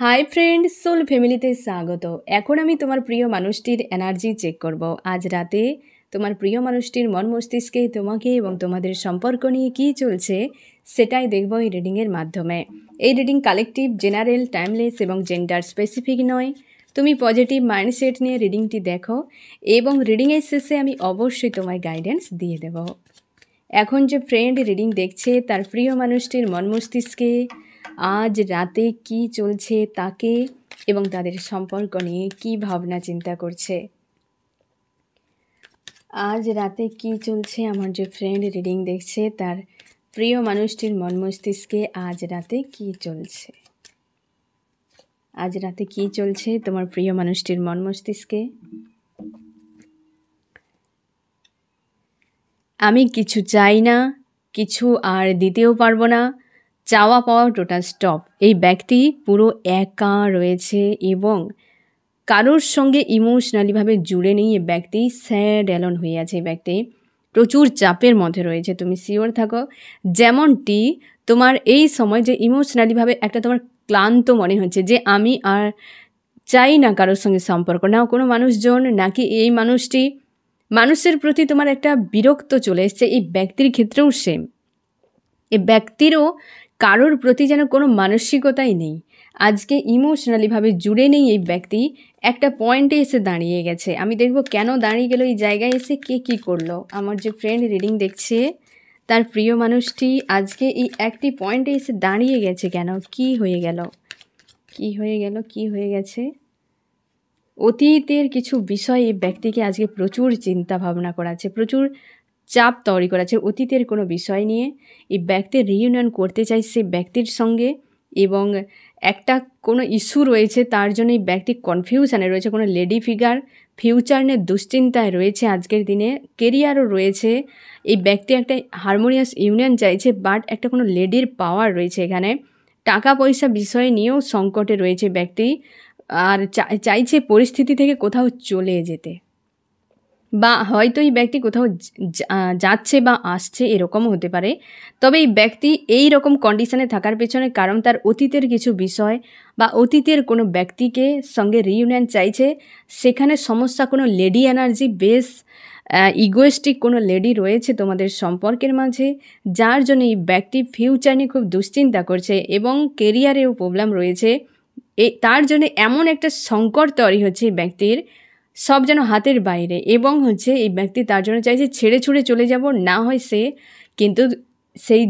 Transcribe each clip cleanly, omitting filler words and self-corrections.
Hi friend, soul ফ্যামিলিতে স্বাগত। এখন আমি তোমার প্রিয় মানুষটির এনার্জি চেক করব। আজ রাতে তোমার প্রিয় মানুষটির মন মস্তিষ্কে তোমাকে এবং তোমাদের সম্পর্ক নিয়ে কী চলছে সেটাই দেখব এই রিডিংয়ের মাধ্যমে। এই রিডিং কালেকটিভ, জেনারেল, টাইমলেস এবং জেন্ডার স্পেসিফিক নয়। তুমি পজিটিভ মাইন্ডসেট নিয়ে রিডিংটি দেখো এবং রিডিংয়ের শেষে আমি অবশ্যই তোমায় গাইডেন্স দিয়ে দেব। এখন যে ফ্রেন্ড রিডিং দেখছে তার প্রিয় মানুষটির মন মস্তিষ্কে আজ রাতে কি চলছে তাকে এবং তাদের সম্পর্ক নিয়ে কি ভাবনা চিন্তা করছে। আজ রাতে কি চলছে আমার যে ফ্রেন্ড রিডিং দেখছে তার প্রিয় মানুষটির মন মস্তিষ্কে আজ রাতে কি চলছে। আজ রাতে কি চলছে তোমার প্রিয় মানুষটির মন মস্তিষ্কে। আমি কিছু চাই না, কিছু আর দিতেও পারবো না, চাওয়া পাওয়া টোটাল স্টপ। এই ব্যক্তি পুরো একা রয়েছে এবং কারোর সঙ্গে ইমোশনালিভাবে জুড়ে নেই। এই ব্যক্তি স্যাড অ্যালোন হয়ে আছে। এই ব্যক্তি প্রচুর চাপের মধ্যে রয়েছে। তুমি শিওর থাকো যেমনটি তোমার এই সময় যে ইমোশনালিভাবে একটা তোমার ক্লান্ত মনে হচ্ছে যে আমি আর চাই না কারোর সঙ্গে সম্পর্ক, না কোনো মানুষজন, নাকি এই মানুষটি মানুষের প্রতি তোমার একটা বিরক্ত চলে এসছে। এই ব্যক্তির ক্ষেত্রেও সেম। এই ব্যক্তিরও কারোর প্রতি যেন কোনো মানসিকতাই নেই। আজকে ইমোশনালিভাবে জুড়ে নেই এই ব্যক্তি। একটা পয়েন্টে এসে দাঁড়িয়ে গেছে। আমি দেখব কেন দাঁড়িয়ে গেল, এই জায়গায় এসে কে কী করলো। আমার যে ফ্রেন্ড রিডিং দেখছে তার প্রিয় মানুষটি আজকে এই একটি পয়েন্টে এসে দাঁড়িয়ে গেছে কেন, কি হয়ে গেল, কি হয়ে গেল, কি হয়ে গেছে। অতীতের কিছু বিষয় এই ব্যক্তিকে আজকে প্রচুর চিন্তা ভাবনা করাচ্ছে, প্রচুর চাপ তৈরি করাচ্ছে। অতীতের কোনো বিষয় নিয়ে এই ব্যক্তি রিইউনিয়ন করতে চাইছে ব্যক্তির সঙ্গে এবং একটা কোনো ইস্যু রয়েছে, তার জন্য এই ব্যক্তি কনফিউশনে রয়েছে। কোনো লেডি ফিগার, ফিউচার নিয়ে দুশ্চিন্তায় রয়েছে আজকের দিনে। কেরিয়ারও রয়েছে। এই ব্যক্তি একটা হারমোনিয়াস ইউনিয়ন চাইছে, বাট একটা কোনো লেডির পাওয়ার রয়েছে এখানে। টাকা পয়সা বিষয় নিয়েও সংকটে রয়েছে ব্যক্তি, আর চাইছে পরিস্থিতি থেকে কোথাও চলে যেতে, বা হয়তো এই ব্যক্তি কোথাও যাচ্ছে বা আসছে, এরকমও হতে পারে। তবে এই ব্যক্তি এই রকম কন্ডিশনে থাকার পেছনে কারণ তার অতীতের কিছু বিষয় বা অতীতের কোনো ব্যক্তিকে সঙ্গে রিইউনিয়ন চাইছে। সেখানে সমস্যা কোনো লেডি এনার্জি, বেশ ইগোয়েস্টিক কোনো লেডি রয়েছে তোমাদের সম্পর্কের মাঝে, যার জন্য এই ব্যক্তি ফিউচার নিয়ে খুব দুশ্চিন্তা করছে এবং কেরিয়ারেও প্রবলেম রয়েছে। তার জন্য এমন একটা সংকট তৈরি হচ্ছে এই ব্যক্তির, সব যেন হাতের বাইরে। এবং এই ব্যক্তি তার জন্য চাইছে ছেড়ে ছুড়ে চলে যাব, না হয় সে কিন্তু সেই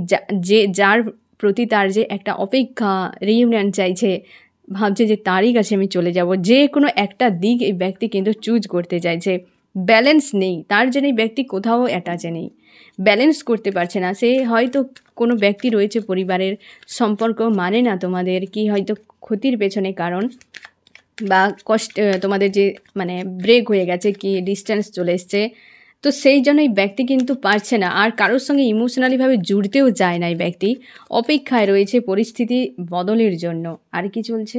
যার প্রতি তার যে একটা অপেক্ষা, রিইউনিয়ন চাইছে, ভাবছে যে তারই কাছে আমি চলে যাব। যে কোনো একটা দিক এই ব্যক্তি কিন্তু চুজ করতে চাইছে। ব্যালেন্স নেই তার জন্য এই ব্যক্তি কোথাও অ্যাটাচে নেই, ব্যালেন্স করতে পারছে না। সে হয়তো কোনো ব্যক্তি রয়েছে পরিবারের সম্পর্ক মানে না তোমাদের, কি হয়তো ক্ষতির পেছনে কারণ বা কষ্ট, তোমাদের যে মানে ব্রেক হয়ে গেছে, কি ডিস্টেন্স চলে এসছে। তো সেই জন্য এই ব্যক্তি কিন্তু পারছে না আর কারোর সঙ্গে ইমোশনালিভাবে জুড়তেও যায় না। এই ব্যক্তি অপেক্ষায় রয়েছে পরিস্থিতি বদলের জন্য। আর কি চলছে,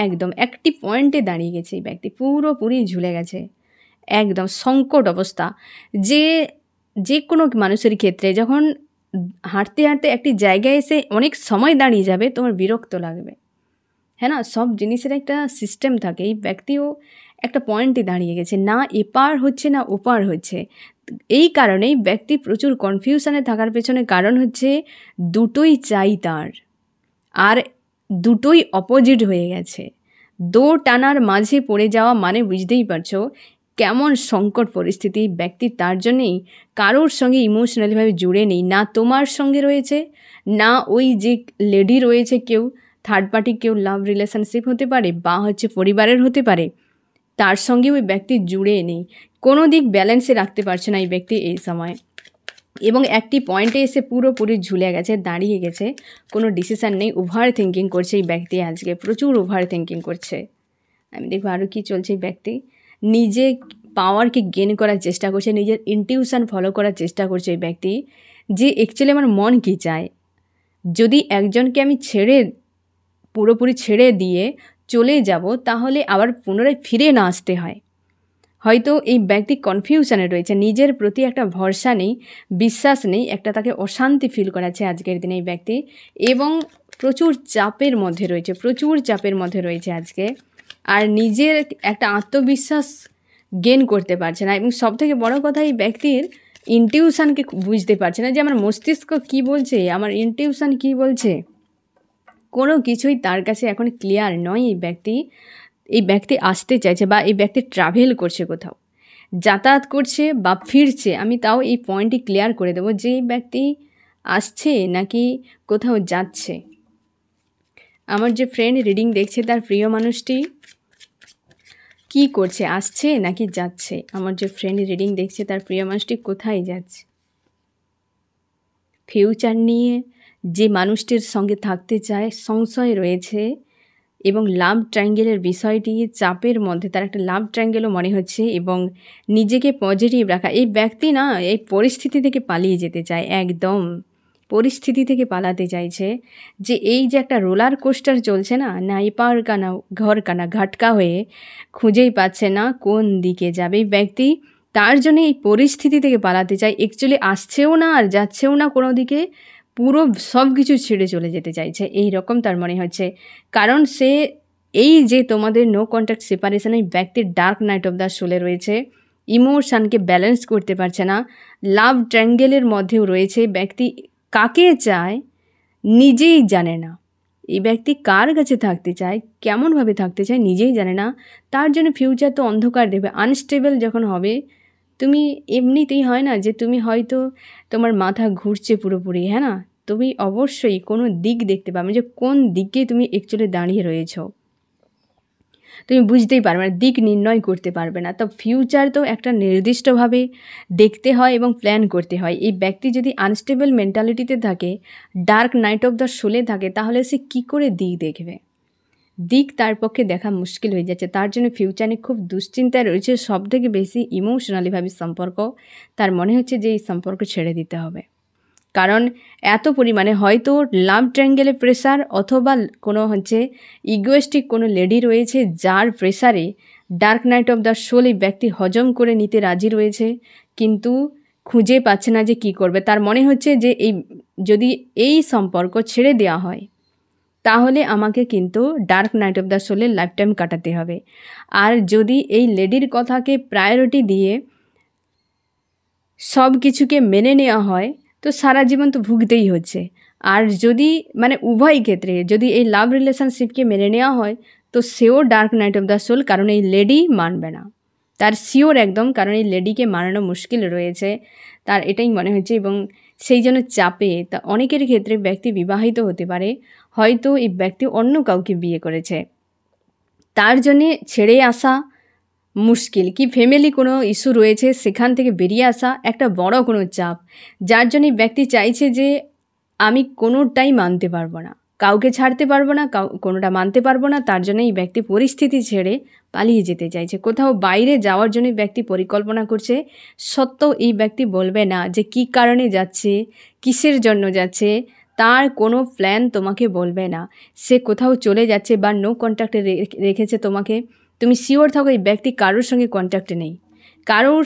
একদম একটি পয়েন্টে দাঁড়িয়ে গেছে এই ব্যক্তি, পুরোপুরি ঝুলে গেছে, একদম সংকট অবস্থা। যে কোনো মানুষের ক্ষেত্রে যখন হাঁটতে হাঁটতে একটি জায়গায় এসে অনেক সময় দাঁড়িয়ে যাবে, তোমার বিরক্ত লাগবে, হ্যাঁ না। সব জিনিসের একটা সিস্টেম থাকে। এই ব্যক্তিও একটা পয়েন্টে দাঁড়িয়ে গেছে, না এপার হচ্ছে না ওপার হচ্ছে। এই কারণেই ব্যক্তি প্রচুর কনফিউশনে থাকার পেছনে কারণ হচ্ছে দুটোই চাই তার, আর দুটোই অপোজিট হয়ে গেছে। দো টানার মাঝে পড়ে যাওয়া মানে বুঝতেই পারছো কেমন সংকট পরিস্থিতি ব্যক্তি। তার জন্যেই কারোর সঙ্গে ইমোশনালিভাবে জুড়ে নেই, না তোমার সঙ্গে রয়েছে, না ওই যে লেডি রয়েছে, কেউ থার্ড পার্টি, কেউ লাভ রিলেশনশিপ হতে পারে বা পরিবারের হতে পারে, তার সঙ্গে ওই ব্যক্তি জুড়ে নেই। কোনো দিক ব্যালেন্সে রাখতে পারছে না এই ব্যক্তি এই সময়, এবং একটি পয়েন্টে এসে পুরোপুরি ঝুলে গেছে, দাঁড়িয়ে গেছে, কোনো ডিসিশান নেই। ওভার থিঙ্কিং করছে এই ব্যক্তি, আজকে প্রচুর ওভার থিঙ্কিং করছে। আমি দেখবো আরও কী চলছে। এই ব্যক্তি নিজে পাওয়ারকে গেন করার চেষ্টা করছে, নিজের ইনটিউশন ফলো করার চেষ্টা করছে এই ব্যক্তি, যে অ্যাকচুয়ালি আমার মন কী চায়। যদি একজনকে আমি পুরোপুরি ছেড়ে দিয়ে চলে যাব, তাহলে আবার পুনরায় ফিরে না আসতে হয়। হয়তো এই ব্যক্তি কনফিউশনে রয়েছে, নিজের প্রতি একটা ভরসা নেই, বিশ্বাস নেই, একটা তাকে অশান্তি ফিল করাচ্ছে আজকের দিনে এই ব্যক্তি। এবং প্রচুর চাপের মধ্যে রয়েছে, প্রচুর চাপের মধ্যে রয়েছে আজকে। আর নিজের একটা আত্মবিশ্বাস গেন করতে পারছে না, এবং সবথেকে বড় কথা এই ব্যক্তির ইনটিউশনকে বুঝতে পারছে না যে আমার মস্তিষ্ক কী বলছে, আমার ইনটিউশন কী বলছে। কোনো কিছুই তার কাছে এখন ক্লিয়ার নয়। এই ব্যক্তি আসতে চাইছে বা এই ব্যক্তি ট্রাভেল করছে, কোথাও যাতায়াত করছে বা ফিরছে। আমি তাও এই পয়েন্টটি ক্লিয়ার করে দেবো যে এই ব্যক্তি আসছে নাকি কোথাও যাচ্ছে। আমার যে ফ্রেন্ড রিডিং দেখছে তার প্রিয় মানুষটি কি করছে, আসছে নাকি যাচ্ছে। আমার যে ফ্রেন্ড রিডিং দেখছে তার প্রিয় মানুষটি কোথায় যাচ্ছে। ফিউচার নিয়ে যে মানুষটির সঙ্গে থাকতে চায় সংশয় রয়েছে, এবং লাভ ট্রায়াঙ্গেলের বিষয়টি চাপের মধ্যে, তার একটা লাভ ট্রায়াঙ্গেলও মনে হচ্ছে, এবং নিজেকে পজিটিভ রাখা। এই ব্যক্তি না এই পরিস্থিতি থেকে পালিয়ে যেতে চায়, একদম পরিস্থিতি থেকে পালাতে চাইছে। যে এই যে একটা রোলার কোস্টার চলছে না, না এপার কানা ঘর কানা ঘাটকা হয়ে খুঁজেই পাচ্ছে না কোন দিকে যাবে। এই ব্যক্তি তার জন্য এই পরিস্থিতি থেকে পালাতে চায়, অ্যাকচুয়ালি আসছেও না আর যাচ্ছেও না কোনো দিকে, পুরো সব কিছু ছেড়ে চলে যেতে চাইছে, এই রকম তার মনে হচ্ছে। কারণ সে এই যে তোমাদের নো কন্ট্যাক্ট সেপারেশন, এই ব্যক্তির ডার্ক নাইট অফ দ্য সোলে রয়েছে, ইমোশানকে ব্যালেন্স করতে পারছে না, লাভ ট্রায়াঙ্গেলের মধ্যেও রয়েছে। ব্যক্তি কাকে চায় নিজেই জানে না, এই ব্যক্তি কার কাছে থাকতে চায়, কেমনভাবে থাকতে চায় নিজেই জানে না। তার জন্য ফিউচার তো অন্ধকার দেবে। আনস্টেবল যখন হবে, তুমি এমনিতেই হয় না যে তুমি হয়তো তোমার মাথা ঘুরছে পুরোপুরি, হ্যাঁ না, তুমি অবশ্যই কোনো দিক দেখতে পাবে যে কোন দিকে তুমি অ্যাকচুয়ালি দাঁড়িয়ে রয়েছো, তুমি বুঝতেই পারবে না, দিক নির্ণয় করতে পারবে না। তো ফিউচার তো একটা নির্দিষ্টভাবে দেখতে হয় এবং প্ল্যান করতে হয়। এই ব্যক্তি যদি আনস্টেবল মেন্টালিটিতে থাকে, ডার্ক নাইট অফ দ্য সোলে থাকে, তাহলে সে কী করে দিক দেখবে। দিক তার পক্ষে দেখা মুশকিল হয়ে যাচ্ছে। তার জন্য ফিউচারে খুব দুশ্চিন্তায় রয়েছে, সবথেকে বেশি ইমোশনালিভাবে সম্পর্ক। তার মনে হচ্ছে যে এই সম্পর্ক ছেড়ে দিতে হবে, কারণ এত পরিমাণে হয়তো লাভ ট্রায়াঙ্গেলের প্রেসার, অথবা কোনো ইগোয়েস্টিক কোনো লেডি রয়েছে যার প্রেসারে dark night of the soul এই ব্যক্তি হজম করে নিতে রাজি রয়েছে, কিন্তু খুঁজে পাচ্ছে না যে কি করবে। তার মনে হচ্ছে যে যদি এই সম্পর্ক ছেড়ে দেওয়া হয়, তাহলে আমাকে কিন্তু ডার্ক নাইট অফ দ্য সোলের লাইফ টাইম কাটাতে হবে। আর যদি এই লেডির কথাকে প্রায়োরিটি দিয়ে সব কিছুকে মেনে নেওয়া হয়, তো সারা জীবন তো ভুগতেই হচ্ছে। আর যদি উভয় ক্ষেত্রে যদি এই লাভ রিলেশনশিপকে মেনে নেওয়া হয়, তো সেও dark night of the soul, কারণ এই লেডি মানবে না, তার শিওর একদম, কারণ এই লেডিকে মানানো মুশকিল রয়েছে, তার এটাই মনে হচ্ছে। এবং সেই জন্য চাপে, তা অনেকের ক্ষেত্রে ব্যক্তি বিবাহিত হতে পারে, হয়তো এই ব্যক্তি অন্য কাউকে বিয়ে করেছে, তার জন্যে ছেড়ে আসা মুশকিল, কি ফ্যামিলি কোনো ইস্যু রয়েছে, সেখান থেকে বেরিয়ে আসা একটা বড় কোনো চাপ, যার জন্য ব্যক্তি চাইছে যে আমি কোনোটাই মানতে পারবো না, কাউকে ছাড়তে পারবো না, কোনোটা মানতে পারবো না। তার জন্য এই ব্যক্তি পরিস্থিতি ছেড়ে পালিয়ে যেতে চাইছে, কোথাও বাইরে যাওয়ার জন্য ব্যক্তি পরিকল্পনা করছে। সত্ত্বেও এই ব্যক্তি বলবে না যে কী কারণে যাচ্ছে, কিসের জন্য যাচ্ছে, তার কোনো প্ল্যান তোমাকে বলবে না। সে কোথাও চলে যাচ্ছে বা নো কন্ট্যাক্টে রেখেছে তোমাকে, তুমি শিওর থাকো এই ব্যক্তি কারোর সঙ্গে কন্ট্যাক্টে নেই, কারোর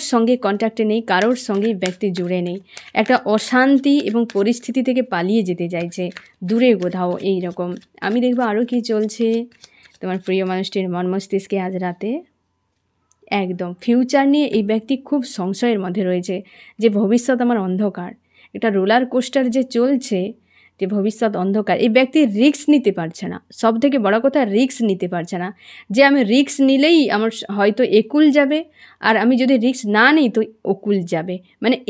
সঙ্গে ব্যক্তি জুড়ে নেই। একটা অশান্তি এবং পরিস্থিতি থেকে পালিয়ে যেতে চাইছে দূরে কোথাও, এই রকম। আমি দেখবো আরও কি চলছে তোমার প্রিয় মানুষটির মন মস্তিষ্কে আজ রাতে। একদম ফিউচার নিয়ে এই ব্যক্তি খুব সংশয়ের মধ্যে রয়েছে, যে ভবিষ্যৎ আমার অন্ধকার। এটা রোলার কোস্টার যে চলছে, যে ভবিষ্যৎ অন্ধকার, এই ব্যক্তি রিস্ক নিতে পারছে না। সব থেকে বড় কথা, রিস্ক নিতে পারছে না, যে আমি রিস্ক নিলেই আমার হয়তো একুল যাবে, আর আমি যদি রিস্ক না নিই তো ওকুল যাবে।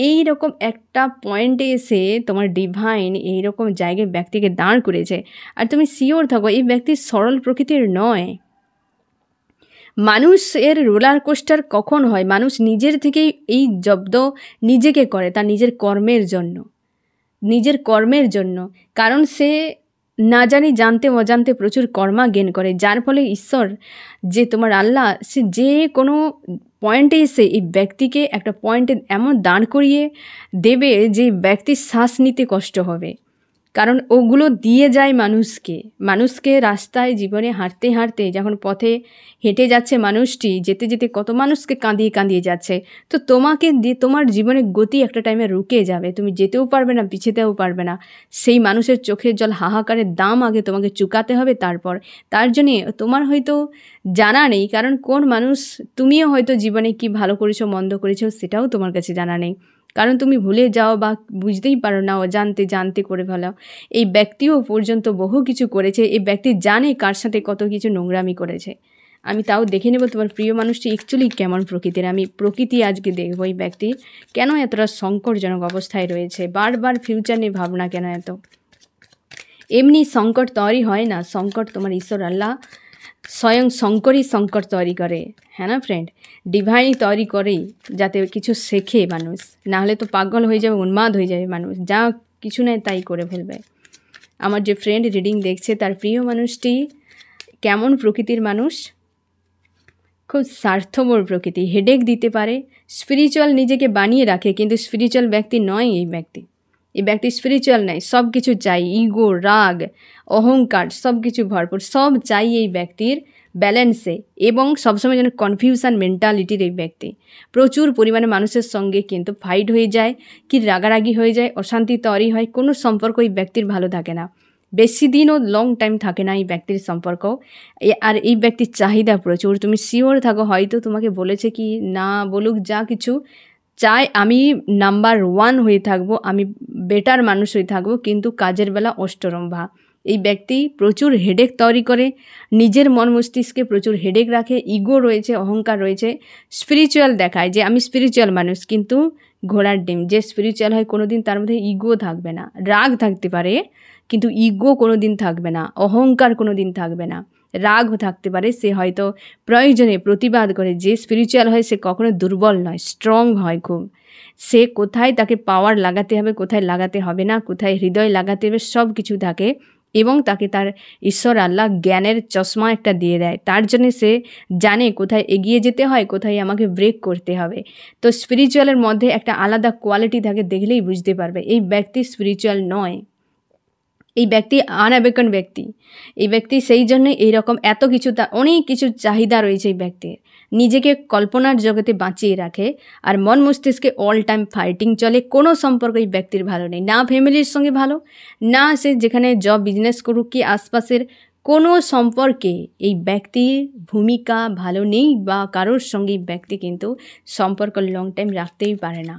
এই রকম একটা পয়েন্টে এসে তোমার ডিভাইন এই রকম জায়গায় ব্যক্তিকে দাঁড় করেছে। আর তুমি শিওর থাকো এই ব্যক্তি সরল প্রকৃতির নয়। মানুষের রোলার কোস্টার কখন হয়, মানুষ নিজের থেকেই এই জব্দ নিজেকে করে, তার নিজের কর্মের জন্য। কারণ সে না জানি জানতে অজান্তে প্রচুর কর্মা গেন করে, যার ফলে ঈশ্বর যে তোমার আল্লাহ, সে যে কোনো পয়েন্টে এসে এই ব্যক্তিকে একটা পয়েন্টে এমন দাঁড় করিয়ে দেবে যে ব্যক্তির শ্বাস নিতে কষ্ট হবে। কারণ ওগুলো দিয়ে যায় মানুষকে রাস্তায় জীবনে হাঁটতে হাঁটতে যখন পথে হেঁটে যাচ্ছে মানুষটি, যেতে যেতে কত মানুষকে কাঁদিয়ে কাঁদিয়ে যাচ্ছে। তো তোমাকে দিয়ে তোমার জীবনের গতি একটা টাইমে রুকে যাবে, তুমি যেতেও পারবে না, পিছাতেও পারবে না। সেই মানুষের চোখের জল হাহাকারের দাম আগে তোমাকে চুকাতে হবে। তার জন্যে তোমার হয়তো জানা নেই, কারণ কোন মানুষ, তুমিও হয়তো জীবনে কি ভালো করেছো মন্দ করেছো সেটাও তোমার কাছে জানা নেই, কারণ তুমি ভুলে যাও বা বুঝতেই পারো না, অজান্তে জানতে করে ফেলাও। এই ব্যক্তিও পর্যন্ত বহু কিছু করেছে, এই ব্যক্তি জানে কার সাথে কত কিছু নোংরামি করেছে। আমি তাও দেখে নেব তোমার প্রিয় মানুষটি অ্যাকচুয়ালি কেমন প্রকৃতির। আমি প্রকৃতি আজকে দেখবো এই ব্যক্তি কেন এতটা সংকটজনক অবস্থায় রয়েছে, বারবার ফিউচার নিয়ে ভাবনা কেন এত। এমনি সংকট তৈরি হয় না, সংকট তোমার ঈশ্বর আল্লাহ স্বয়ং শঙ্করই সংকট তৈরি করে, হ্যাঁ না ফ্রেন্ড, ডিভাইনই তৈরি করেই, যাতে কিছু শেখে মানুষ, নাহলে তো পাগল হয়ে যাবে, উন্মাদ হয়ে যাবে মানুষ, যা কিছু নেয় তাই করে ফেলবে। আমার যে ফ্রেন্ড রিডিং দেখছে তার প্রিয় মানুষটি কেমন প্রকৃতির মানুষ, খুব স্বার্থপর প্রকৃতি, হেডেক দিতে পারে, স্পিরিচুয়াল নিজেকে বানিয়ে রাখে, কিন্তু স্পিরিচুয়াল ব্যক্তি নয় এই ব্যক্তি স্পিরিচুয়াল নয়, সব কিছু চাই, ইগো, রাগ, অহংকার সব কিছু ভরপুর, সব চাই এই ব্যক্তির ব্যালেন্সে, এবং সবসময় যেন কনফিউশন মেন্টালিটির এই ব্যক্তি। প্রচুর পরিমাণে মানুষের সঙ্গে কিন্তু ফাইট হয়ে যায়, কি রাগারাগি হয়ে যায়, অশান্তি তৈরি হয়, কোনো সম্পর্ক এই ব্যক্তির ভালো থাকে না, বেশি দিনও লং টাইম থাকে না এই ব্যক্তির সম্পর্ক। আর এই ব্যক্তির চাহিদা প্রচুর, তুমি শিওর থাকো, হয়তো তোমাকে বলেছে কি না বলুক যা কিছু, চাই আমি নাম্বার 1 হয়ে থাকবো, আমি বেটার মানুষ হয়ে থাকবো, কিন্তু কাজের বেলা অষ্টরম্ভা। এই ব্যক্তি প্রচুর হেডেক তৈরি করে, নিজের মন মস্তিষ্কে প্রচুর হেডেক রাখে, ইগো রয়েছে, অহংকার রয়েছে, স্পিরিচুয়াল দেখায় যে আমি স্পিরিচুয়াল মানুষ, কিন্তু ঘোড়ার ডিম। যে স্পিরিচুয়াল হয় কোনো দিন তার মধ্যে ইগো থাকবে না, রাগ থাকতে পারে কিন্তু ইগো কোনো দিন থাকবে না, অহংকার কোনো দিন থাকবে না, রাগ থাকতে পারে, সে হয়তো প্রয়োজনে প্রতিবাদ করে। যে স্পিরিচুয়াল হয় সে কখনো দুর্বল নয়, স্ট্রং হয় খুব। সে কোথায় তাকে পাওয়ার লাগাতে হবে, কোথায় লাগাতে হবে না, কোথায় হৃদয় লাগাতে হবে, সব কিছু থাকে, এবং তাকে তার ঈশ্বর আল্লাহ জ্ঞানের চশমা একটা দিয়ে দেয়। তার জন্যে সে জানে কোথায় এগিয়ে যেতে হয়, কোথায় আমাকে ব্রেক করতে হবে। তো স্পিরিচুয়ালের মধ্যে একটা আলাদা কোয়ালিটি থাকে, দেখলেই বুঝতে পারবে এই ব্যক্তি স্পিরিচুয়াল নয়, এই ব্যক্তি আনঅ্যাওয়েকেন ব্যক্তি। এই ব্যক্তি সেই জন্য এইরকম এত কিছু, অনেক কিছু চাহিদা রয়েছে এই ব্যক্তির, নিজেকে কল্পনার জগতে বাঁচিয়ে রাখে, আর মন মস্তিষ্কে অল টাইম ফাইটিং চলে। কোনো সম্পর্ক এই ব্যক্তির ভালো নেই, না ফ্যামিলির সঙ্গে ভালো, না সে যেখানে জব বিজনেস করুক কি আশপাশের কোনো সম্পর্কে এই ব্যক্তির ভূমিকা ভালো নেই, বা কারোর সঙ্গে এই ব্যক্তি কিন্তু সম্পর্ক লং টাইম রাখতেই পারে না।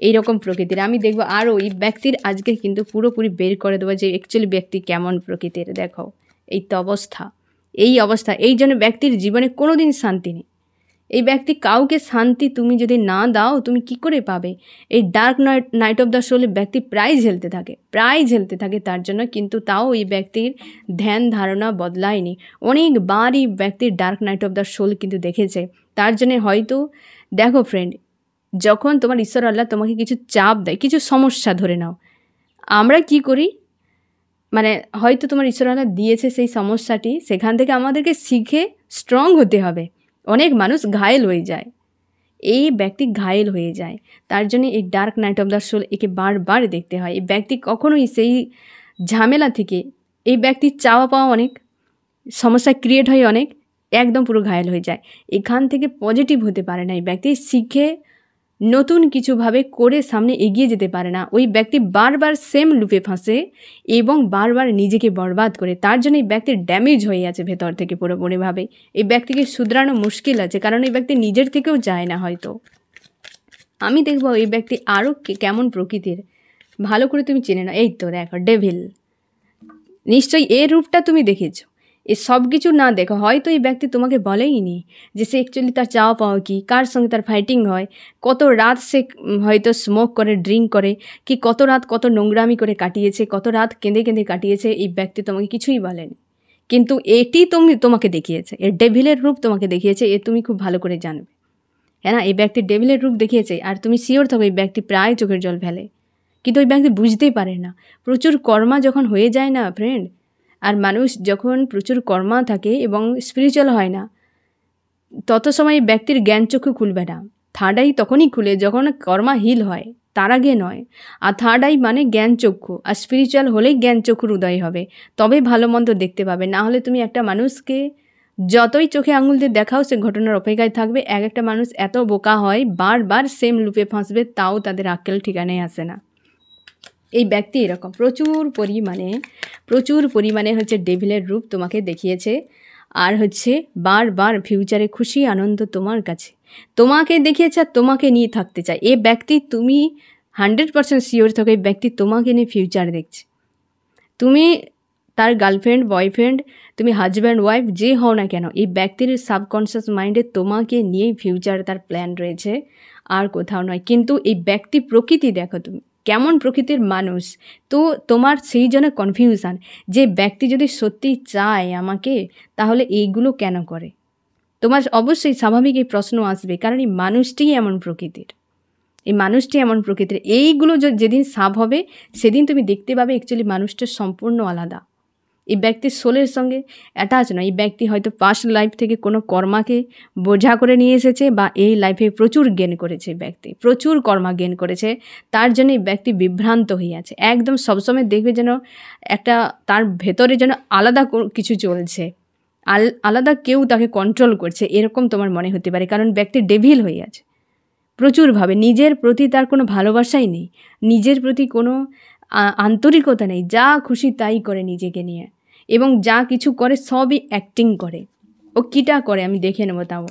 এইরকম প্রকৃতির আমি দেখবো। আরও এই ব্যক্তির আজকে কিন্তু পুরোপুরি বের করে দেবো যে অ্যাকচুয়ালি ব্যক্তি কেমন প্রকৃতির। দেখো এই তো অবস্থা, এই জন্য ব্যক্তির জীবনে কোনো দিন শান্তি নেই। এই ব্যক্তি কাউকে শান্তি তুমি যদি না দাও তুমি কি করে পাবে। এই ডার্ক নাইট অফ দ্য সোলে ব্যক্তি প্রায় ঝেলতে থাকে তার জন্য, কিন্তু তাও এই ব্যক্তির ধ্যান ধারণা বদলায়নি। অনেকবারই ব্যক্তির dark night of the soul কিন্তু দেখেছে। তার জন্য হয়তো দেখো ফ্রেন্ড, যখন তোমার ঈশ্বর আল্লাহ তোমাকে কিছু চাপ দেয়, কিছু সমস্যা ধরে নাও, আমরা কি করি, মানে হয়তো তোমার ঈশ্বর আল্লাহ দিয়েছে সেই সমস্যাটি, সেখান থেকে আমাদেরকে শিখে স্ট্রং হতে হবে। অনেক মানুষ ঘায়েল হয়ে যায়, এই ব্যক্তি ঘায়েল হয়ে যায়। তার জন্য এই dark night of the soul একে বারবার দেখতে হয়। এই ব্যক্তি কখনোই সেই ঝামেলা থেকে, এই ব্যক্তির চাওয়া পাওয়া অনেক, সমস্যা ক্রিয়েট হয় অনেক, একদম পুরো ঘায়েল হয়ে যায়। এখান থেকে পজিটিভ হতে পারে না এই ব্যক্তি, শিখে নতুন কিছুভাবে করে সামনে এগিয়ে যেতে পারে না। ওই ব্যক্তি বারবার সেম লুপে ফাঁসে এবং বারবার নিজেকে বরবাদ করে। তার জন্য এই ব্যক্তির ড্যামেজ হয়ে আছে ভেতর থেকে পুরোপুরিভাবে। এই ব্যক্তিকে শুধরানো মুশকিল আছে, কারণ এই ব্যক্তি নিজের থেকেও যায় না হয়তো। আমি দেখবো এই ব্যক্তি আরও কেমন প্রকৃতির, ভালো করে তুমি চেনে না। এই তো দেখো ডেভিল, নিশ্চয়ই এর রূপটা তুমি দেখেছো। এ সব কিছু না দেখো হয়তো এই ব্যক্তি তোমাকে বলেই নি যে সে অ্যাকচুয়ালি তার চাওয়া পাওয়া কী, কার সঙ্গে তার ফাইটিং হয়, কত রাত সে হয়তো স্মোক করে, ড্রিঙ্ক করে, কি কত রাত কত নোংরামি করে কাটিয়েছে, কত রাত কেঁদে কেঁদে কাটিয়েছে। এই ব্যক্তি তোমাকে কিছুই বলেনি, কিন্তু এটি তোমাকে দেখিয়েছে, এর ডেভিলের রূপ তোমাকে দেখিয়েছে, এ তুমি খুব ভালো করে জানবে। হ্যাঁ না, এই ব্যক্তির ডেভিলের রূপ দেখিয়েছে, আর তুমি শিওর থাকো এই ব্যক্তি প্রায় চোখের জল ফেলে, কিন্তু ওই ব্যক্তি বুঝতেই পারে না। প্রচুর কর্মা যখন হয়ে যায় না ফ্রেন্ড, আর মানুষ যখন প্রচুর কর্মা থাকে এবং স্পিরিচুয়াল হয় না, তত সময় ব্যক্তির জ্ঞান চক্ষু খুলবে না। থার্ড আই তখনই খুলে যখন কর্মা হিল হয়, তার আগে নয়। আর থার্ড আই মানে জ্ঞানচক্ষু, আর স্পিরিচুয়াল হলেই জ্ঞানচক্ষুর উদয় হবে, তবে ভালো মন্দ দেখতে পাবে। না হলে তুমি একটা মানুষকে যতই চোখে আঙুল দিয়ে দেখাও, সে ঘটনার অপেক্ষায় থাকবে। একটা মানুষ এত বোকা হয়, বারবার সেম লুপে ফাঁসবে, তাও তাদের আক্কেল ঠিকানায় আসে না। এই ব্যক্তি এরকম প্রচুর পরিমাণে হচ্ছে ডেভিলের রূপ তোমাকে দেখিয়েছে, আর হচ্ছে বারবার ফিউচারে খুশি আনন্দ তোমার কাছে তোমাকে দেখিয়েছে, আর তোমাকে নিয়ে থাকতে চায়। এই ব্যক্তি, তুমি 100% শিওর থাকো, এই ব্যক্তি তোমাকে নিয়ে ফিউচার দেখছে। তুমি তার গার্লফ্রেন্ড, বয়ফ্রেন্ড, তুমি হাজব্যান্ড, ওয়াইফ যে হও না কেন, এই ব্যক্তির সাবকনশিয়াস মাইন্ডে তোমাকে নিয়েই ফিউচার তার প্ল্যান রয়েছে, আর কোথাও নয়। কিন্তু এই ব্যক্তি প্রকৃতি দেখো তুমি কেমন প্রকৃতির মানুষ, তো তোমার সেই জন্য কনফিউশন যে ব্যক্তি যদি সত্যি চায় আমাকে, তাহলে এইগুলো কেন করে। তোমার অবশ্যই স্বাভাবিক এই প্রশ্ন আসবে, কারণ এই মানুষটিই এমন প্রকৃতির, এইগুলো যেদিন সাব হবে, সেদিন তুমি দেখতে পাবে অ্যাকচুয়ালি মানুষটা সম্পূর্ণ আলাদা। এই ব্যক্তির সোলের সঙ্গে অ্যাটাচ নয়। এই ব্যক্তি হয়তো পাস্ট লাইফ থেকে কোনো কর্মাকে বোঝা করে নিয়ে এসেছে, বা এই লাইফে প্রচুর গেন করেছে, ব্যক্তি প্রচুর কর্মা গেন করেছে, তার জন্য এই ব্যক্তি বিভ্রান্ত হয়ে আছে। একদম সবসময় দেখবে যেন একটা তার ভেতরে যেন আলাদা কিছু চলছে, আলাদা কেউ তাকে কন্ট্রোল করছে, এরকম তোমার মনে হতে পারে। কারণ ব্যক্তি ডেভিল হয়ে আছে প্রচুরভাবে, নিজের প্রতি তার কোনো ভালোবাসাই নেই, নিজের প্রতি কোনো আন্তরিকতা নেই, যা খুশি তাই করে নিজেকে নিয়ে, এবং যা কিছু করে সবই অ্যাক্টিং করে। ও কীটা করে আমি দেখে নেবো। তাও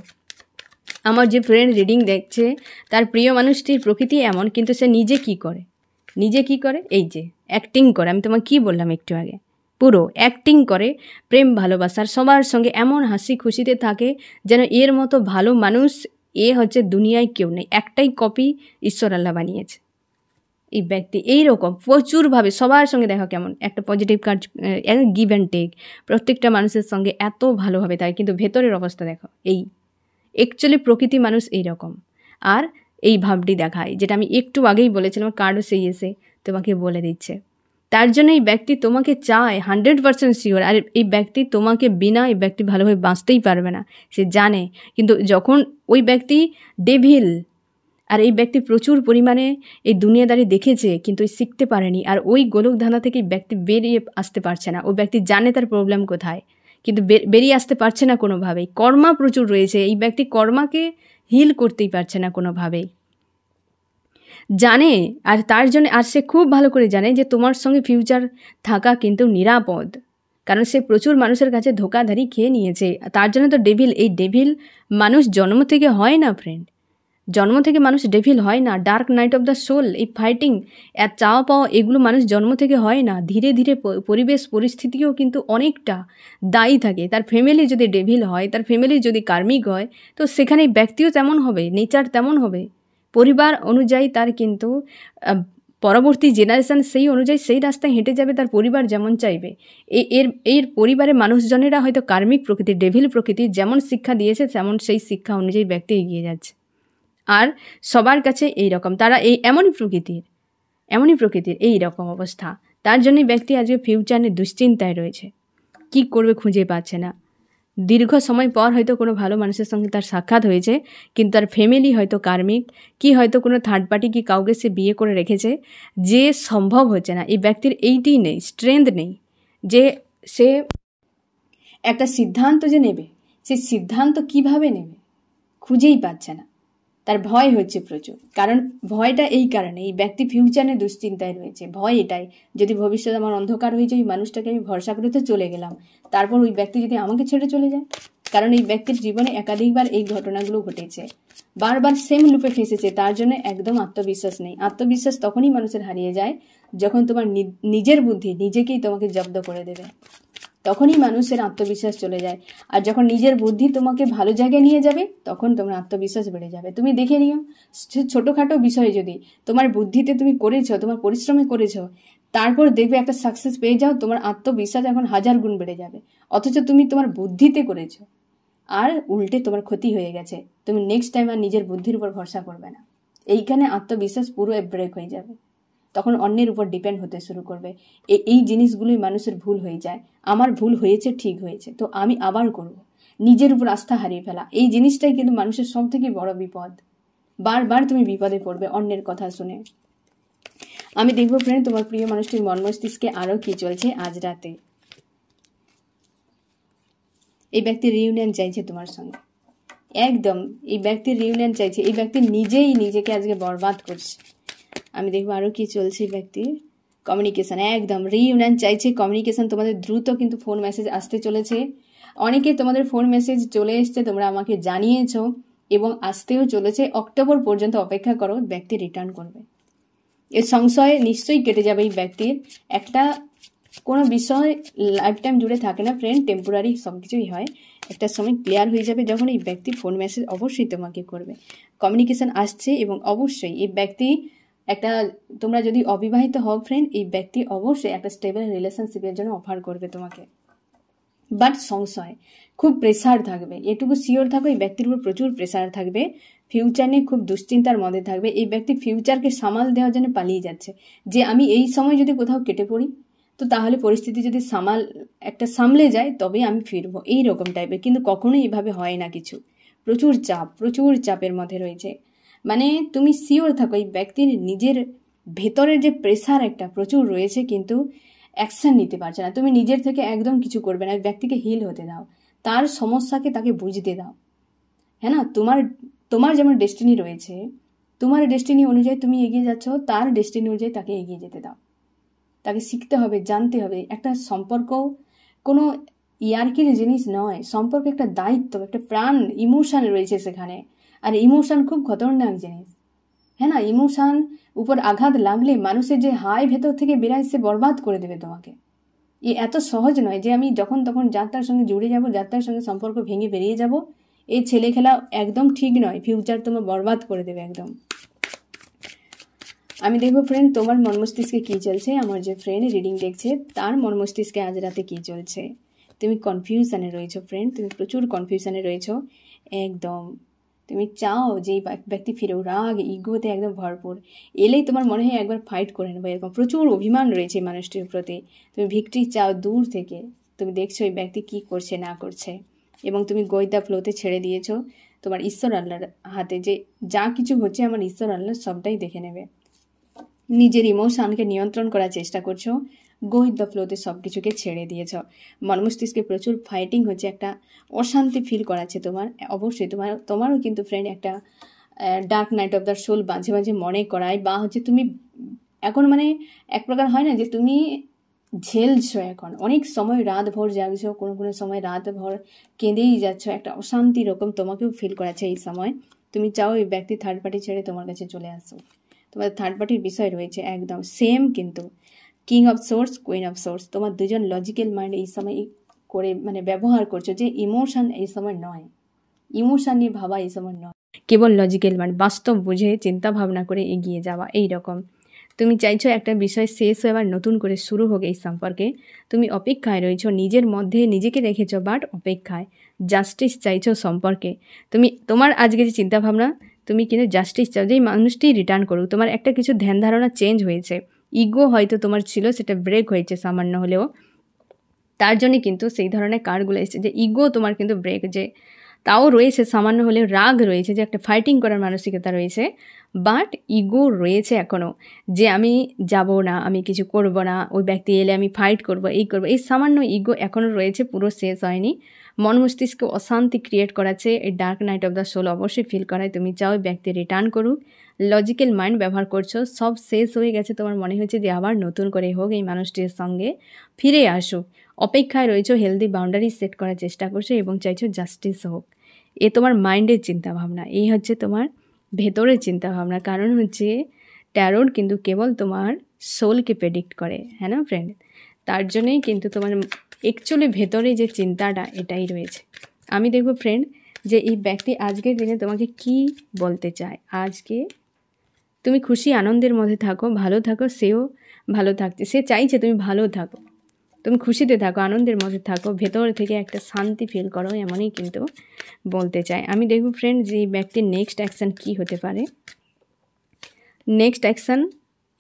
আমার যে ফ্রেন্ড রিডিং দেখছে, তার প্রিয় মানুষটির প্রকৃতি এমন, কিন্তু সে নিজে কি করে, এই যে অ্যাক্টিং করে। আমি তোমাকে কী বললাম একটু আগে, পুরো অ্যাক্টিং করে, প্রেম ভালোবাসার সবার সঙ্গে এমন হাসি খুশিতে থাকে যেন এর মতো ভালো মানুষ হচ্ছে দুনিয়ায় কেউ নেই, একটাই কপি ঈশ্বর আল্লাহ বানিয়েছে। এই ব্যক্তি এইরকম প্রচুরভাবে সবার সঙ্গে দেখা, কেমন একটা পজিটিভ কাজ, গিভ অ্যান্ড টেক, প্রত্যেকটা মানুষের সঙ্গে এত ভালোভাবে থাকে, কিন্তু ভেতরের অবস্থা দেখো। এই অ্যাকচুয়ালি প্রকৃতি মানুষ এইরকম, আর এই ভাবটি দেখায়, যেটা আমি একটু আগেই বলেছিলাম, কার্ডও সেই এসে তোমাকে বলে দিচ্ছে। তার জন্য এই ব্যক্তি তোমাকে চায় 100% শিওর, আর এই ব্যক্তি তোমাকে বিনা এই ব্যক্তি ভালোভাবে বাঁচতেই পারবে না, সে জানে। কিন্তু যখন ওই ব্যক্তি ডেভিল, আর এই ব্যক্তি প্রচুর পরিমাণে এই দুনিয়াদারি দেখেছে, কিন্তু শিখতে পারেনি, আর ওই গোলক ধাঁধা থেকে ব্যক্তি বেরিয়ে আসতে পারছে না। ওই ব্যক্তি জানে তার প্রবলেম কোথায়, কিন্তু বেরিয়ে আসতে পারছে না কোনোভাবেই। কর্মা প্রচুর রয়েছে, এই ব্যক্তি কর্মাকে হিল করতেই পারছে না কোনোভাবেই, জানে। আর তার জন্য, আর সে খুব ভালো করে জানে যে তোমার সঙ্গে ফিউচার থাকা কিন্তু নিরাপদ, কারণ সে প্রচুর মানুষের কাছে ধোকাধারি খেয়ে নিয়েছে। তার জন্য তো ডেভিল, এই ডেভিল মানুষ জন্ম থেকে হয় না ফ্রেন্ড, জন্ম থেকে মানুষ ডেভিল হয় না। Dark night of the soul, এই ফাইটিং, আর চাওয়া পাওয়া, এগুলো মানুষ জন্ম থেকে হয় না। ধীরে ধীরে পরিবেশ পরিস্থিতিও কিন্তু অনেকটা দায়ী থাকে। তার ফ্যামিলি যদি ডেভিল হয়, তার ফ্যামিলি যদি কার্মিক হয়, তো সেখানে ব্যক্তিও তেমন হবে, নেচার তেমন হবে। পরিবার অনুযায়ী তার কিন্তু পরবর্তী জেনারেশান সেই অনুযায়ী সেই রাস্তায় হেঁটে যাবে, তার পরিবার যেমন চাইবে। এর পরিবারের মানুষজনেরা হয়তো কার্মিক প্রকৃতির, ডেভিল প্রকৃতির, যেমন শিক্ষা দিয়েছে তেমন সেই শিক্ষা অনুযায়ী ব্যক্তি এগিয়ে যাচ্ছে। আর সবার কাছে এই রকম, তারা এমনই প্রকৃতির এই রকম অবস্থা। তার জন্যই ব্যক্তি আজকে ফিউচার নিয়ে দুশ্চিন্তায় রয়েছে, কি করবে খুঁজে পাচ্ছে না। দীর্ঘ সময় পর হয়তো কোনো ভালো মানুষের সঙ্গে তার সাক্ষাৎ হয়েছে, কিন্তু তার ফ্যামিলি হয়তো কার্মিক, কি হয়তো কোনো থার্ড পার্টি, কি কাউকে সে বিয়ে করে রেখেছে, যে সম্ভব হচ্ছে না। এই ব্যক্তির এইটি নেই, স্ট্রেংথ নেই, যে সে একটা সিদ্ধান্ত যে নেবে, সেই সিদ্ধান্ত কিভাবে নেবে খুঁজেই পাচ্ছে না। তার ভয় হচ্ছে প্রচুর, কারণ ভয়টা এই কারণে, এই ব্যক্তি ফিউচারে দুশ্চিন্তায় রয়েছে। ভয় এটাই, যদি ভবিষ্যতে আমার অন্ধকার হয়েছে, ওই মানুষটাকে আমি ভরসা করে তো চলে গেলাম, তারপর ওই ব্যক্তি যদি আমাকে ছেড়ে চলে যায়। কারণ এই ব্যক্তির জীবনে একাধিকবার এই ঘটনাগুলো ঘটেছে, বারবার সেম লুপে ফেঁসেছে। তার জন্য একদম আত্মবিশ্বাস নেই। আত্মবিশ্বাস তখনই মানুষের হারিয়ে যায় যখন তোমার নিজের বুদ্ধি নিজেকেই তোমাকে জব্দ করে দেবে, তখনই মানুষের আত্মবিশ্বাস চলে যায়। আর যখন নিজের বুদ্ধি তোমাকে ভালো জায়গায় নিয়ে যাবে, তখন তোমার আত্মবিশ্বাস বেড়ে যাবে। তুমি দেখে নিও, ছোটোখাটো বিষয়ে যদি তোমার বুদ্ধিতে তুমি করেছো, তোমার পরিশ্রমে করেছো, তারপর দেখবে একটা সাকসেস পেয়ে যাও, তোমার আত্মবিশ্বাস এখন 1000 গুণ বেড়ে যাবে। অথচ তুমি তোমার বুদ্ধিতে করেছো, আর উল্টে তোমার ক্ষতি হয়ে গেছে। তুমি নেক্সট টাইম আর নিজের বুদ্ধির উপর ভরসা করবে না। এইখানে আত্মবিশ্বাস পুরো ব্রেক হয়ে যাবে, তখন অন্যের উপর ডিপেন্ড হতে শুরু করবে। এই জিনিসগুলোই মানুষের ভুল হয়ে যায়। আমার ভুল হয়েছে, ঠিক হয়েছে, তো আমি আবার করব। নিজের উপর আস্থা হারিয়ে ফেলা, এই জিনিসটাই কিন্তু মানুষের সব থেকে বড় বিপদ। বারবার তুমি বিপদে পড়বে অন্যের কথা শুনে। আমি দেখবো ফ্রেন্ড তোমার প্রিয় মানুষটির মন মস্তিষ্কে আরও কী চলছে আজ রাতে। এই ব্যক্তি রিউনিয়ন চাইছে তোমার সঙ্গে, একদম এই ব্যক্তির রিউনিয়ন চাইছে। এই ব্যক্তি নিজেই নিজেকে আজকে বরবাদ করছে। আমি দেখবো আরও কী চলছে এই ব্যক্তির কমিউনিকেশান, একদম রিউনিয়ন চাইছে। কমিউনিকেশান তোমাদের দ্রুত কিন্তু ফোন মেসেজ আসতে চলেছে। অনেকে তোমাদের ফোন মেসেজ চলে এসছে, তোমরা আমাকে জানিয়েছো এবং আসতেও চলেছে। অক্টোবর পর্যন্ত অপেক্ষা করো, ব্যক্তি রিটার্ন করবে। এর সংশয় নিশ্চয়ই কেটে যাবে এই ব্যক্তির। একটা কোনো বিষয় লাইফ টাইম জুড়ে থাকে না ফ্রেন্ড, টেম্পোরারি সব কিছুই হয়। একটা সময় ক্লিয়ার হয়ে যাবে যখন এই ব্যক্তি ফোন মেসেজ অবশ্যই তোমাকে করবে। কমিউনিকেশান আসছে এবং অবশ্যই এই ব্যক্তি একটা, তোমরা যদি অবিবাহিত হও ফ্রেন্ড, এই ব্যক্তি অবশ্যই একটা স্টেবল রিলেশনশিপের জন্য অফার করবে তোমাকে। বাট সংশয়, খুব প্রেসার থাকবে, এটুকু শিওর থাকো এই ব্যক্তির উপর প্রচুর প্রেসার থাকবে। ফিউচার নিয়ে খুব দুশ্চিন্তার মধ্যে থাকবে। এই ব্যক্তি ফিউচারকে সামাল দেওয়ার জন্য পালিয়ে যাচ্ছে, যে আমি এই সময় যদি কোথাও কেটে পড়ি তো তাহলে পরিস্থিতি যদি সামলে যায় তবে আমি ফিরবো, এই রকম টাইপের। কিন্তু কখনোই এভাবে হয় না কিছু। প্রচুর চাপের মধ্যে রয়েছে। মানে তুমি শিওর থাকো এই ব্যক্তির নিজের ভেতরের যে প্রেসার একটা প্রচুর রয়েছে, কিন্তু অ্যাকশন নিতে পারছে না। তুমি নিজের থেকে একদম কিছু করবে না, ব্যক্তিকে হিল হতে দাও, তার সমস্যাকে তাকে বুঝতে দাও। হ্যাঁ না, তোমার যেমন ডেস্টিনি রয়েছে, তোমার ডেস্টিনি অনুযায়ী তুমি এগিয়ে যাচ্ছ, তার ডেস্টিনি অনুযায়ী তাকে এগিয়ে যেতে দাও। তাকে শিখতে হবে, জানতে হবে। একটা সম্পর্ক কোনো ইয়ার্কির জিনিস নয়, সম্পর্ক একটা দায়িত্ব, একটা প্রাণ, ইমোশন রয়েছে সেখানে। আর ইমোশন খুব খতরনাক জিনিস। হ্যাঁ না, ইমোশন উপর আঘাত লাগলে মানুষের যে হাই ভেতর থেকে বেরায় সে বরবাদ করে দেবে তোমাকে। এত সহজ নয় যে আমি যখন তখন যাত্রার সঙ্গে জুড়ে যাব, যাত্রার সঙ্গে সম্পর্ক ভেঙে বেরিয়ে যাব। এই ছেলে খেলা একদম ঠিক নয়, ফিউচার তোমার বরবাদ করে দেবে একদম। আমি দেখবো ফ্রেন্ড তোমার মন মস্তিষ্কে কী চলছে। আমার যে ফ্রেন্ড রিডিং দেখছে তার মন মস্তিষ্কে আজ রাতে কী চলছে। তুমি কনফিউশনে রয়েছো ফ্রেন্ড, তুমি প্রচুর কনফিউশনে রয়েছো একদম। তুমি চাও যে এই ব্যক্তি ফিরেও, রাগ ইগোতে একদম ভরপুর। এলেই তোমার মনে হয় একবার ফাইট করে নেবো, এরকম প্রচুর অভিমান রয়েছে এই মানুষটির প্রতি। তুমি ভিক্টরি চাও দূর থেকে। তুমি দেখছো এই ব্যক্তি কী করছে না করছে, এবং তুমি গোয়েন্দা ফ্লোতে ছেড়ে দিয়েছো তোমার ঈশ্বর আল্লাহর হাতে, যে যা কিছু হচ্ছে আমার ঈশ্বর আল্লাহ সবটাই দেখে নেবে। নিজের ইমোশনকে নিয়ন্ত্রণ করার চেষ্টা করছো, গো উইথ দ্য ফ্লোতে সব কিছুকে ছেড়ে দিয়েছ। মন মস্তিষ্কে প্রচুর ফাইটিং হচ্ছে, একটা অশান্তি ফিল করাচ্ছে তোমার। অবশ্যই তোমারও কিন্তু ফ্রেন্ড একটা dark night of the soul মাঝে মাঝে মনে করায়, বা হচ্ছে তুমি এখন মানে এক প্রকার হয় না যে তুমি ঝেলছো, এখন অনেক সময় রাত ভর জাগছো, কোনো সময় রাত ভর কেঁদেই যাচ্ছ, একটা অশান্তি রকম তোমাকেও ফিল করাচ্ছে এই সময়। তুমি চাও এই ব্যক্তি থার্ড পার্টি ছেড়ে তোমার কাছে চলে আসো। তোমার থার্ড পার্টির বিষয় রয়েছে একদম সেম, কিন্তু king of swords, queen of swords, তোমার দুজন লজিক্যাল মাইন্ড এই সময় করে মানে ব্যবহার করছো, যে ইমোশন এই সময় নয়, ইমোশন নিয়ে ভাবা এই সময় নয়, কেবল লজিক্যাল মাইন্ড, বাস্তব বুঝে চিন্তা ভাবনা করে এগিয়ে যাওয়া এই রকম। তুমি চাইছো একটা বিষয় শেষ হয়ে আবার নতুন করে শুরু হোক এই সম্পর্কে। তুমি অপেক্ষায় রয়েছো, নিজের মধ্যে নিজেকে রেখেছো, বাট অপেক্ষায় জাস্টিস চাইছো সম্পর্কে। তোমার আজকে যে চিন্তাভাবনা, তুমি কিন্তু জাস্টিস চাও যে এই মানুষটি রিটার্ন করুক। তোমার একটা কিছু ধ্যান ধারণা চেঞ্জ হয়েছে, ইগো হয়তো তোমার ছিল, সেটা ব্রেক হয়েছে সামান্য হলেও। তার জন্যে কিন্তু সেই ধরনের কার্ডগুলো এসেছে যে ইগো তোমার কিন্তু ব্রেক, যে তাও রয়েছে সামান্য হলেও রাগ রয়েছে, যে একটা ফাইটিং করার মানসিকতা রয়েছে, বাট ইগো রয়েছে এখনও, যে আমি যাব না, আমি কিছু করব না, ওই ব্যক্তি এলে আমি ফাইট করব, এই করব, এই সামান্য ইগো এখনও রয়েছে, পুরো শেষ হয়নি। মন মস্তিষ্কে অশান্তি ক্রিয়েট করাচ্ছে এই dark night of the soul, অবশ্যই ফিল করায়। তুমি চাও ব্যক্তি রিটার্ন করুক, লজিক্যাল মাইন্ড ব্যবহার করছো, সব শেষ হয়ে গেছে, তোমার মনে হচ্ছে যে আবার নতুন করে হোক, এই মানুষটির সঙ্গে ফিরে আসুক। অপেক্ষায় রয়েছো, হেলদি বাউন্ডারি সেট করার চেষ্টা করছো এবং চাইছো জাস্টিস হোক। এ তোমার মাইন্ডের চিন্তাভাবনা, এই হচ্ছে তোমার ভেতরের চিন্তাভাবনা। কারণ হচ্ছে ট্যারোট কিন্তু কেবল তোমার সোলকে প্রেডিক্ট করে, হ্যাঁ না ফ্রেন্ড? তার জন্যই কিন্তু তোমার অ্যাকচুয়ালি ভেতরে যে চিন্তাটা এটাই রয়েছে। আমি দেখব ফ্রেন্ড যে এই ব্যক্তি আজকের দিনে তোমাকে কি বলতে চায়। আজকে তুমি খুশি আনন্দের মধ্যে থাকো, ভালো থাকো, সেও ভালো থাকছে, সে চাইছে তুমি ভালো থাকো, তুমি খুশিতে থাকো, আনন্দের মধ্যে থাকো, ভেতর থেকে একটা শান্তি ফিল করো, এমনই কিন্তু বলতে চাই। আমি দেখব ফ্রেন্ড যে এই ব্যক্তির নেক্সট অ্যাকশান কী হতে পারে। নেক্সট অ্যাকশান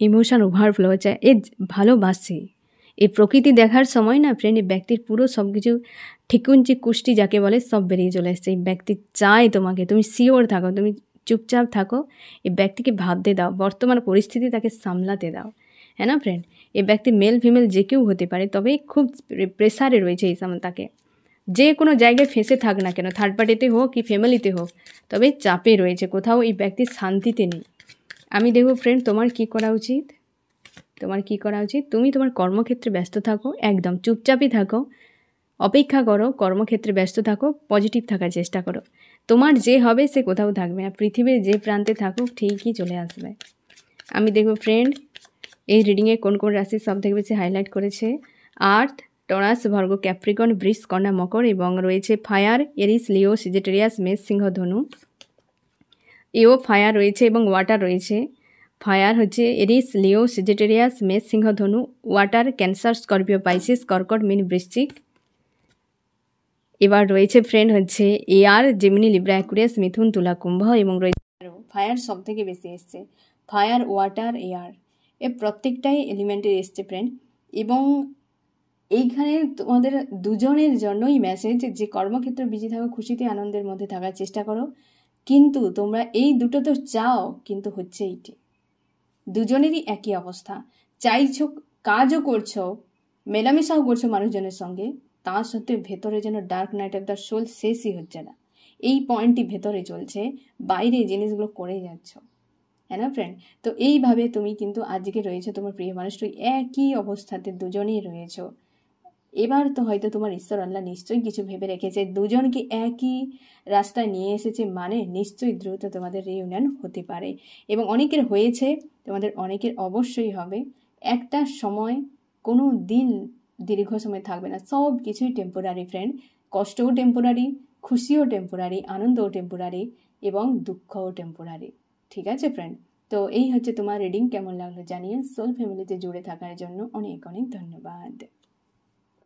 ইমোশন ওভারফ্লো হচ্ছে, এ ভালোবাসে, এই প্রকৃতি দেখার সময় না ফ্রেন্ড এই ব্যক্তির পুরো সব কিছু ঠিকুঞ্চি কুষ্টি যাকে বলে সব বেরিয়ে চলে এসছে। এই ব্যক্তি চায় তোমাকে, তুমি শিওর থাকো, তুমি চুপচাপ থাকো, এই ব্যক্তিকে ভাবতে দাও, বর্তমান পরিস্থিতি তাকে সামলাতে দাও। है ना फ्रेंड। এ ব্যক্তি মেল ফিমেল যে কেউ হতে পারে, তবে খুব প্রেসারে রয়েছে এই সময় তাকে। যে কোনো জায়গায় ফেঁসে থাক না কেন, থার্ড পার্টিতে হোক কি ফ্যামিলিতে হোক, তবে চাপে রয়েছে, কোথাও এই ব্যক্তি শান্তিতে নেই। আমি দেখব ফ্রেন্ড তোমার কি করা উচিত। তোমার কি করা উচিত, তুমি তোমার কর্মক্ষেত্রে ব্যস্ত থাকো, একদম চুপচাপই থাকো, অপেক্ষা করো, কর্মক্ষেত্রে ব্যস্ত থাকো, পজিটিভ থাকার চেষ্টা করো। তোমার যে হবে সে কোথাও থাকবে না, পৃথিবীর যে প্রান্তে থাকুক ঠিকই চলে আসবে। আমি দেখব ফ্রেন্ড এই রিডিংয়ে কোন কোন রাশি সবথেকে বেশি হাইলাইট করেছে। আর্থ, টরাস, ভার্গ, ক্যাপ্রিকন, বৃষ, কন্যা, মকর এবং রয়েছে ফায়ার, এরিস, লিও, সিজিটেরিয়াস, মেষ, সিংহ, ধনু। এও ফায়ার রয়েছে এবং ওয়াটার রয়েছে। ফায়ার হচ্ছে এরিস, লিও, সিজিটেরিয়াস, মেষ, সিংহ, ধনু। ওয়াটার ক্যান্সার, স্করপিও, পাইসিস, কর্কট, মীন, বৃশ্চিক। এবার রয়েছে ফ্রেন্ড হচ্ছে এয়ার, জেমিনি, লিব্রা, অ্যাকুরিয়াস, মিথুন, তুলা, কুম্ভ এবং রয়েছে ফায়ার সব থেকে বেশি এসছে। ফায়ার, ওয়াটার, এয়ার এ প্রত্যেকটাই এলিমেন্টের এসছে ফ্রেন্ড। এবং এইখানে তোমাদের দুজনের জন্যই মেসেজ যে কর্মক্ষেত্র বিজি থাকো, খুশিতে আনন্দের মধ্যে থাকার চেষ্টা করো। কিন্তু তোমরা এই দুটো তো চাও, কিন্তু হচ্ছে এইটি দুজনেরই একই অবস্থা। চাইছো, কাজও করছো, মেলামেশাও করছো মানুষজনের সঙ্গে, তা সত্ত্বেও ভেতরে যেন dark night of the soul শেষই হচ্ছে না। এই পয়েন্টটি ভেতরে চলছে, বাইরে জিনিসগুলো করে যাচ্ছ, হ্যাঁ না ফ্রেন্ড। তো এইভাবে তুমি কিন্তু আজকে রয়েছো, তোমার প্রিয় মানুষটি একই অবস্থাতে দুজনেই রয়েছো। এবার তো হয়তো তোমার ঈশ্বর আল্লাহ নিশ্চয়ই কিছু ভেবে রেখেছে, দুজনকে একই রাস্তায় নিয়ে এসেছে, মানে নিশ্চয়ই দ্রুত তোমাদের রিইউনিয়ন হতে পারে। এবং অনেকের হয়েছে, তোমাদের অনেকের অবশ্যই হবে। একটা সময় কোনো দিন দীর্ঘ সময় থাকবে না, সব কিছুই টেম্পোরারি ফ্রেন্ড। কষ্টও টেম্পোরারি, খুশিও টেম্পোরারি, আনন্দও টেম্পোরারি এবং দুঃখও টেম্পোরারি। ঠিক আছে ফ্রেন্ড। তো এই হচ্ছে তোমার রিডিং। কেমন লাগলো জানিয়ে। সোল ফ্যামিলিতে জুড়ে থাকার জন্য অনেক অনেক ধন্যবাদ।